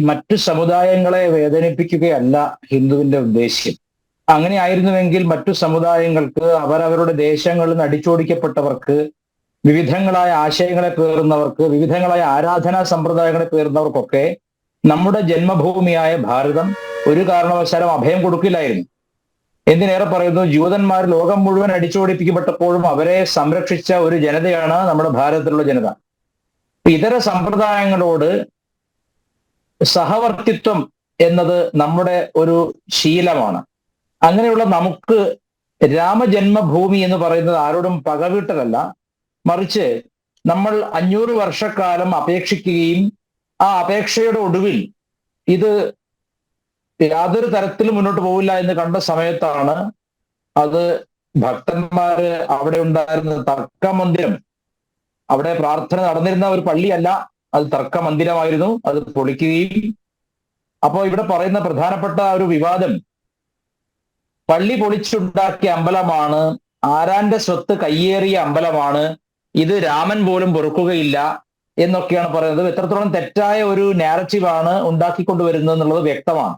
മറ്റു സമുദായങ്ങളെ വേദനിപ്പിക്കുകയല്ല ഹിന്ദുവിന്റെ ഉദ്ദേശ്യം. അങ്ങനെ ആയിരുന്നുവെങ്കിൽ മറ്റു സമുദായങ്ങൾക്ക് അവരവരുടെ ദേശങ്ങളിൽ നിന്ന് അടിച്ചോടിക്കപ്പെട്ടവർക്ക്, വിവിധങ്ങളായ ആശയങ്ങളെ പേറുന്നവർക്ക്, വിവിധങ്ങളായ ആരാധനാ സമ്പ്രദായങ്ങളെ പേറുന്നവർക്കൊക്കെ നമ്മുടെ ജന്മഭൂമിയായ ഭാരതം ഒരു കാരണവശാലും അഭയം കൊടുക്കില്ലായിരുന്നു. എന്തിനേറെ പറയുന്നു, ജൂതന്മാർ ലോകം മുഴുവൻ അടിച്ചോടിപ്പിക്കപ്പെട്ടപ്പോഴും അവരെ സംരക്ഷിച്ച ഒരു ജനതയാണ് നമ്മുടെ ഭാരതത്തിലുള്ള ജനത. ഇതര സമ്പ്രദായങ്ങളോട് സഹവർത്തിത്വം എന്നത് നമ്മുടെ ഒരു ശീലമാണ്. അങ്ങനെയുള്ള നമുക്ക് രാമജന്മഭൂമി എന്ന് പറയുന്നത് ആരോടും പകവീട്ടലല്ല, മറിച്ച് നമ്മൾ 500 വർഷക്കാലം അപേക്ഷിക്കുകയും ആ അപേക്ഷയുടെ ഒടുവിൽ ഇത് യാതൊരു തരത്തിലും മുന്നോട്ട് പോവില്ല എന്ന് കണ്ട സമയത്താണ് അത് ഭക്തന്മാര് അവിടെ ഉണ്ടായിരുന്ന തർക്കമന്ദിരം, അവിടെ പ്രാർത്ഥന നടന്നിരുന്ന ഒരു പള്ളിയല്ല, അത് തർക്കമന്ദിരമായിരുന്നു, അത് പൊളിക്കുകയും, അപ്പോൾ ഇവിടെ പറയുന്ന പ്രധാനപ്പെട്ട ഒരു വിവാദം, പള്ളി പൊളിച്ചുണ്ടാക്കിയ അമ്പലമാണ്, ആരാന്റെ സ്വത്ത് കയ്യേറിയ അമ്പലമാണ്, ഇത് രാമൻ പോലും പൊറുക്കുകയില്ല എന്നൊക്കെയാണ് പറയുന്നത്. എത്രത്തോളം തെറ്റായ ഒരു നാരറ്റീവാണ് ഉണ്ടാക്കിക്കൊണ്ടുവരുന്നത് എന്നുള്ളത് വ്യക്തമാണ്.